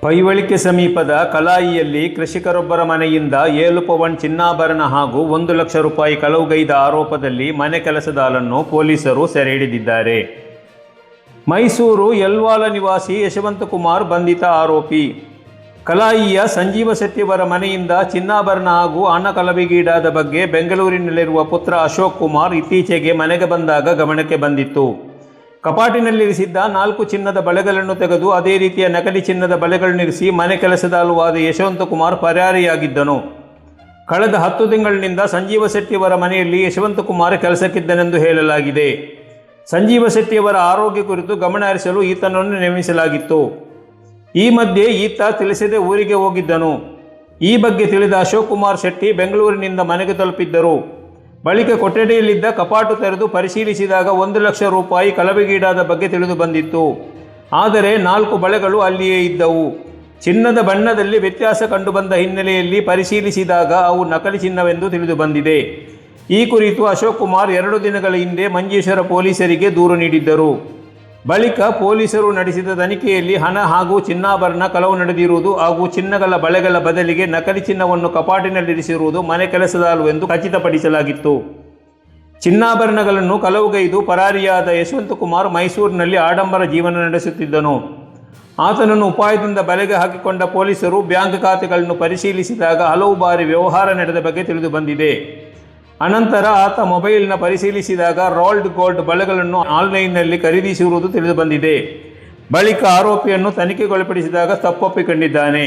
ಪೈವಳಿಕೆ ಸಮೀಪದ ಕಲಾಯಿಯಲ್ಲಿ ಕೃಷಿಕರೊಬ್ಬರ ಮನೆಯಿಂದ 7 ಪವನ್ ಚಿನ್ನಾಭರಣ ಹಾಗೂ 1 ಲಕ್ಷ ರೂಪಾಯಿ ಕಳವುಗೈದ ಆರೋಪದಲ್ಲಿ ಮನೆ ಕೆಲಸದಾಳನ್ನು ಪೊಲೀಸರು ಸೆರೆ ಹಿಡಿದಿದ್ದಾರೆ. ಮೈಸೂರು ಯಲ್ವಾಲ ನಿವಾಸಿ ಯಶವಂತಕುಮಾರ್ ಬಂಧಿತ ಆರೋಪಿ. ಕಲಾಯಿಯ ಸಂಜೀವ ಶೆಟ್ಟಿಯವರ ಮನೆಯಿಂದ ಚಿನ್ನಾಭರಣ ಹಾಗೂ ಹಣ ಕಳವಿಗೀಡಾದ ಬಗ್ಗೆ ಬೆಂಗಳೂರಿನಲ್ಲಿರುವ ಪುತ್ರ ಅಶೋಕ್ ಕುಮಾರ್ ಇತ್ತೀಚೆಗೆ ಮನೆಗೆ ಬಂದಾಗ ಗಮನಕ್ಕೆ ಬಂದಿತ್ತು. ಕಪಾಟಿನಲ್ಲಿರಿಸಿದ್ದ 4 ಚಿನ್ನದ ಬಳೆಗಳನ್ನು ತೆಗೆದು ಅದೇ ರೀತಿಯ ನಕಲಿ ಚಿನ್ನದ ಬಳೆಗಳನ್ನಿರಿಸಿ ಮನೆ ಕೆಲಸದಾಳುವಾದ ಯಶವಂತಕುಮಾರ್ ಪರಾರಿಯಾಗಿದ್ದನು. ಕಳೆದ 10 ತಿಂಗಳಿನಿಂದ ಸಂಜೀವ ಶೆಟ್ಟಿಯವರ ಮನೆಯಲ್ಲಿ ಯಶವಂತಕುಮಾರ್ ಕೆಲಸಕ್ಕಿದ್ದನೆಂದು ಹೇಳಲಾಗಿದೆ. ಸಂಜೀವ ಶೆಟ್ಟಿಯವರ ಆರೋಗ್ಯ ಕುರಿತು ಗಮನ ಹರಿಸಲು ಈತನನ್ನು ನೇಮಿಸಲಾಗಿತ್ತು. ಈ ಮಧ್ಯೆ ಈತ ತಿಳಿಸದೆ ಊರಿಗೆ ಹೋಗಿದ್ದನು. ಈ ಬಗ್ಗೆ ತಿಳಿದ ಅಶೋಕ್ ಕುಮಾರ್ ಶೆಟ್ಟಿ ಬೆಂಗಳೂರಿನಿಂದ ಮನೆಗೆ ತಲುಪಿದ್ದರು. ಬಳಿಕ ಕೊಠಡಿಯಲ್ಲಿದ್ದ ಕಪಾಟು ತೆರೆದು ಪರಿಶೀಲಿಸಿದಾಗ 1 ಲಕ್ಷ ರೂಪಾಯಿ ಕಳವಿಗೀಡಾದ ಬಗ್ಗೆ ತಿಳಿದು ಬಂದಿತ್ತು. ಆದರೆ 4 ಬಳೆಗಳು ಅಲ್ಲಿಯೇ ಇದ್ದವು. ಚಿನ್ನದ ಬಣ್ಣದಲ್ಲಿ ವ್ಯತ್ಯಾಸ ಕಂಡುಬಂದ ಹಿನ್ನೆಲೆಯಲ್ಲಿ ಪರಿಶೀಲಿಸಿದಾಗ ಅವು ನಕಲಿ ಚಿನ್ನವೆಂದು ತಿಳಿದು ಬಂದಿದೆ. ಈ ಕುರಿತು ಅಶೋಕ್ ಕುಮಾರ್ 2 ದಿನಗಳ ಹಿಂದೆ ಮಂಜೇಶ್ವರ ಪೊಲೀಸರಿಗೆ ದೂರು ನೀಡಿದ್ದರು. ಬಳಿಕ ಪೊಲೀಸರು ನಡೆಸಿದ ತನಿಖೆಯಲ್ಲಿ ಹಣ ಹಾಗೂ ಚಿನ್ನಾಭರಣ ಕಳವು ನಡೆದಿರುವುದು ಹಾಗೂ ಚಿನ್ನಗಳ ಬಳೆಗಳ ಬದಲಿಗೆ ನಕಲಿ ಚಿನ್ನವನ್ನು ಕಪಾಟಿನಲ್ಲಿರಿಸಿರುವುದು ಮನೆ ಕೆಲಸದಾಳು ಎಂದು ಖಚಿತಪಡಿಸಲಾಗಿತ್ತು. ಚಿನ್ನಾಭರಣಗಳನ್ನು ಕಳವುಗೈದು ಪರಾರಿಯಾದ ಯಶವಂತಕುಮಾರ್ ಮೈಸೂರಿನಲ್ಲಿ ಆಡಂಬರ ಜೀವನ ನಡೆಸುತ್ತಿದ್ದನು. ಆತನನ್ನು ಉಪಾಯದಿಂದ ಬಲೆಗೆ ಹಾಕಿಕೊಂಡ ಪೊಲೀಸರು ಬ್ಯಾಂಕ್ ಖಾತೆಗಳನ್ನು ಪರಿಶೀಲಿಸಿದಾಗ ಹಲವು ಬಾರಿ ವ್ಯವಹಾರ ನಡೆದ ಬಗ್ಗೆ ತಿಳಿದು ಬಂದಿದೆ. ಅನಂತರ ಆತ ಮೊಬೈಲ್ನ ಪರಿಶೀಲಿಸಿದಾಗ ರೋಲ್ಡ್ ಗೋಲ್ಡ್ ಬಳೆಗಳನ್ನು ಆನ್ಲೈನ್ನಲ್ಲಿ ಖರೀದಿಸಿರುವುದು ತಿಳಿದು ಬಂದಿದೆ. ಬಳಿಕ ಆರೋಪಿಯನ್ನು ತನಿಖೆಗೊಳಪಡಿಸಿದಾಗ ತಪ್ಪೊಪ್ಪಿಕೊಂಡಿದ್ದಾನೆ.